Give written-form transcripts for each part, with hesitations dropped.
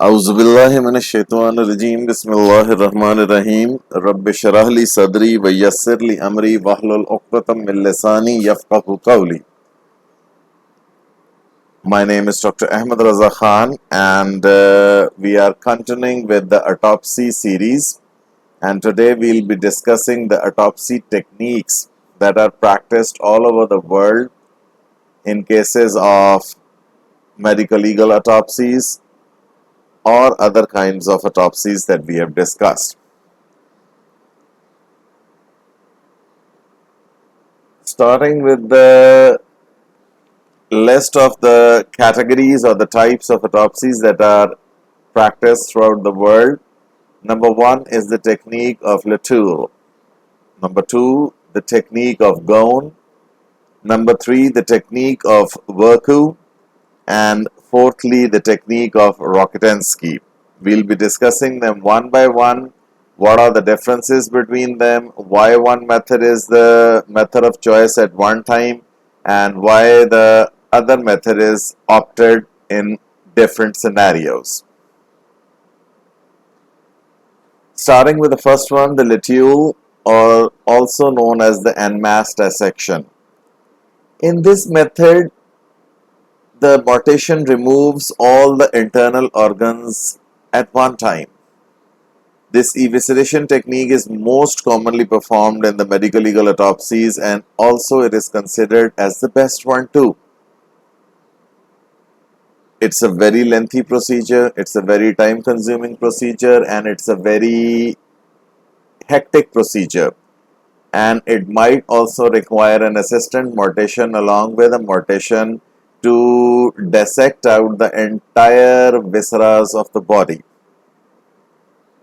औज़ुबिल्लाहि मिनश्शैतानिर्रजीम बिस्मिल्लाहिर्रहमानिर्रहीम रब्बि शरह ली सदरी व यस्सिर ली अमरी वहलुल उक़दतम मिन लिसानी यफ़क़हू क़ौली. My name is Dr. Ahmed Raza Khan, and we are continuing with the autopsy series, and today we'll be discussing the autopsy techniques that are practiced all over the world in cases of medical legal autopsies or other kinds of autopsies that we have discussed. Starting with the list of the categories or the types of autopsies that are practiced throughout the world. Number one is the technique of Latour. Number two, the technique of Gone. Number three, the technique of Verku. And fourthly, the technique of Rokitansky. We'll be discussing them one by one. What are the differences between them? Why one method is the method of choice at one time, and why the other method is opted in different scenarios. Starting with the first one, the luteal, or also known as the en masse dissection. In this method, the mortician removes all the internal organs at one time. This evisceration technique is most commonly performed in the medical legal autopsies, and also it is considered as the best one too. It's a very lengthy procedure, it's a very time consuming procedure, and it's a very hectic procedure. And it might also require an assistant mortician along with a mortician to dissect out the entire viscera of the body.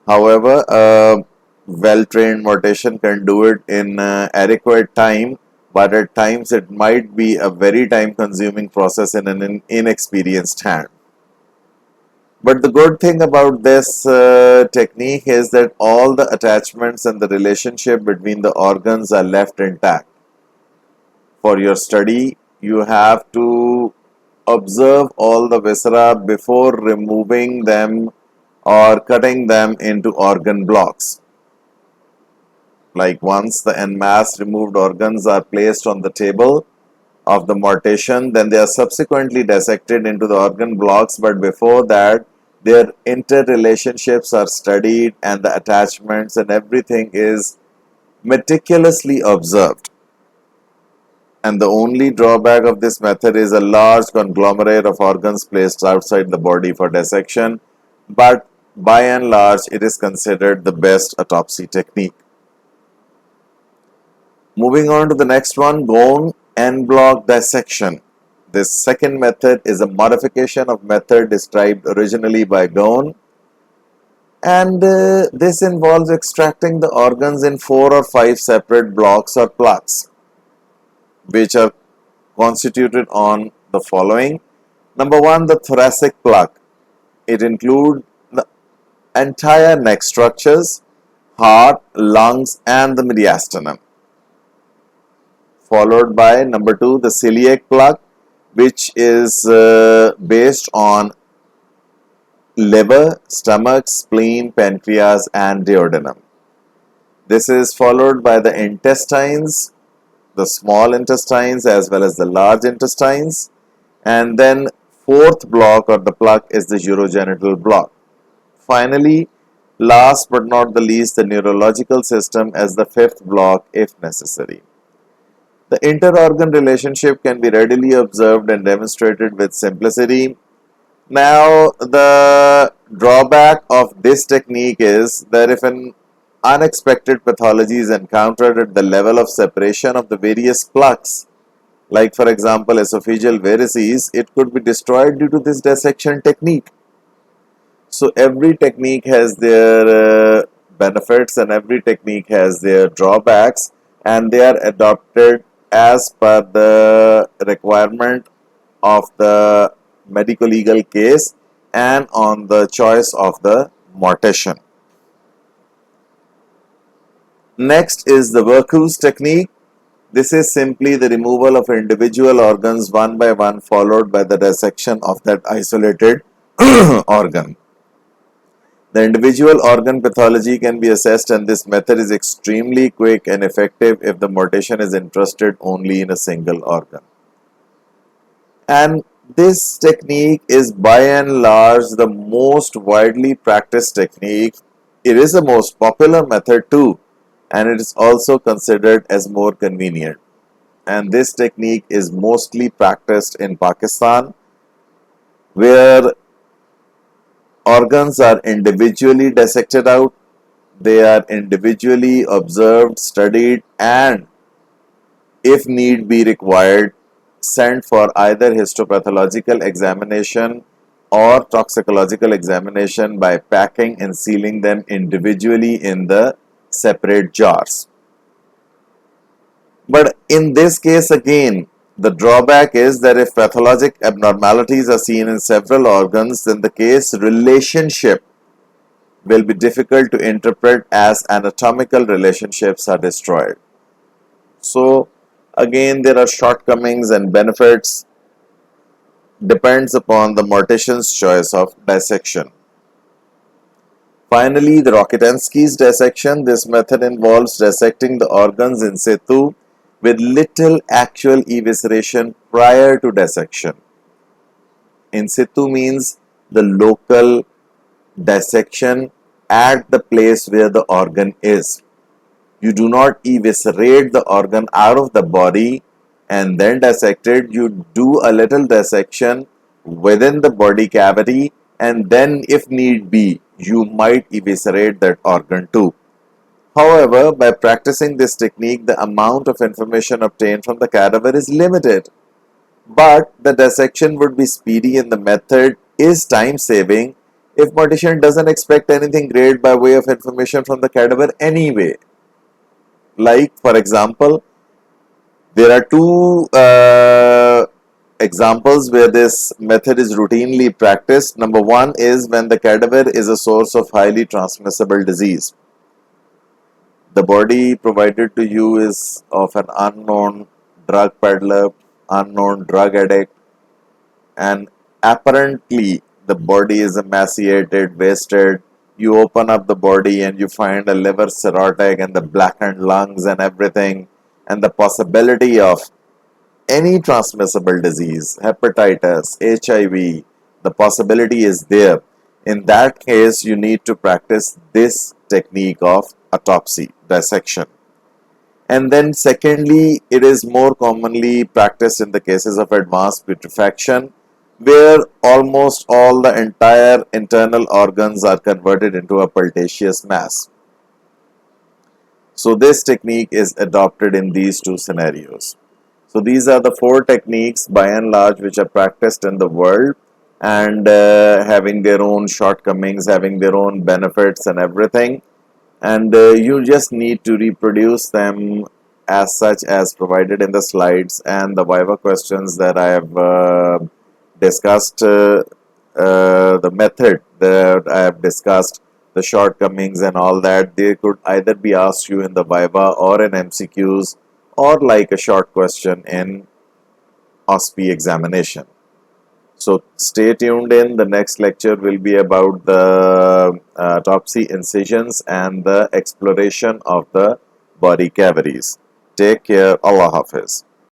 However, a well-trained mortician can do it in adequate time, but at times it might be a very time-consuming process in an inexperienced hand. But the good thing about this technique is that all the attachments and the relationship between the organs are left intact. For your study, you have to observe all the viscera before removing them or cutting them into organ blocks. Like once the en masse removed organs are placed on the table of the mortician, then they are subsequently dissected into the organ blocks, but before that their interrelationships are studied and the attachments and everything is meticulously observed. And the only drawback of this method is a large conglomerate of organs placed outside the body for dissection, but by and large it is considered the best autopsy technique. Moving on to the next one, Gone en bloc dissection. This second method is a modification of method described originally by Gone, and this involves extracting the organs in 4 or 5 separate blocks or plaques, which are constituted on the following. Number one, the thoracic plaque. It includes the entire neck structures, heart, lungs, and the mediastinum. Followed by number two, the celiac plaque, which is based on liver, stomach, spleen, pancreas, and duodenum. This is followed by the intestines, the small intestines as well as the large intestines, and then fourth block or the plaque is the urogenital block. Finally, last but not the least, the neurological system as the fifth block if necessary. The inter-organ relationship can be readily observed and demonstrated with simplicity. Now, the drawback of this technique is that if an unexpected pathology is encountered at the level of separation of the various plaques, like for example esophageal varices, it could be destroyed due to this dissection technique. So every technique has their benefits and every technique has their drawbacks, and they are adopted as per the requirement of the medical legal case and on the choice of the mortician. Next is the Verku's technique. This is simply the removal of individual organs one by one, followed by the dissection of that isolated organ. The individual organ pathology can be assessed, and this method is extremely quick and effective if the mortician is interested only in a single organ. And this technique is by and large the most widely practiced technique. It is the most popular method too, and it is also considered as more convenient. And this technique is mostly practiced in Pakistan, where organs are individually dissected out, they are individually observed, studied, and if need be required, sent for either histopathological examination or toxicological examination by packing and sealing them individually in the separate jars. But in this case again, the drawback is that if pathologic abnormalities are seen in several organs, then the case relationship will be difficult to interpret as anatomical relationships are destroyed. So again, there are shortcomings and benefits, depends upon the mortician's choice of dissection. Finally, the Rokitansky's dissection. This method involves dissecting the organs in situ with little actual evisceration prior to dissection. In situ means the local dissection at the place where the organ is. You do not eviscerate the organ out of the body and then dissect it. You do a little dissection within the body cavity, and then if need be, you might eviscerate that organ too. However, by practicing this technique, the amount of information obtained from the cadaver is limited. But the dissection would be speedy and the method is time saving if mortician doesn't expect anything great by way of information from the cadaver anyway. Like, for example, there are two examples where this method is routinely practiced. Number one is when the cadaver is a source of highly transmissible disease. The body provided to you is of an unknown drug peddler, unknown drug addict, and apparently the body is emaciated, wasted. You open up the body and you find a liver cirrhotic and the blackened lungs and everything, and the possibility of any transmissible disease, hepatitis, HIV, the possibility is there. In that case, you need to practice this technique of autopsy, dissection. And then secondly, it is more commonly practiced in the cases of advanced putrefaction, where almost all the entire internal organs are converted into a pultaceous mass. So this technique is adopted in these two scenarios. So these are the four techniques by and large which are practiced in the world, and having their own shortcomings, having their own benefits and everything. And you just need to reproduce them as such as provided in the slides, and the Viva questions that I have discussed, the method that I have discussed, the shortcomings and all that, they could either be asked you in the Viva or in MCQs or like a short question in OSPI examination. So stay tuned in. The next lecture will be about the autopsy incisions and the exploration of the body cavities. Take care. Allah Hafiz.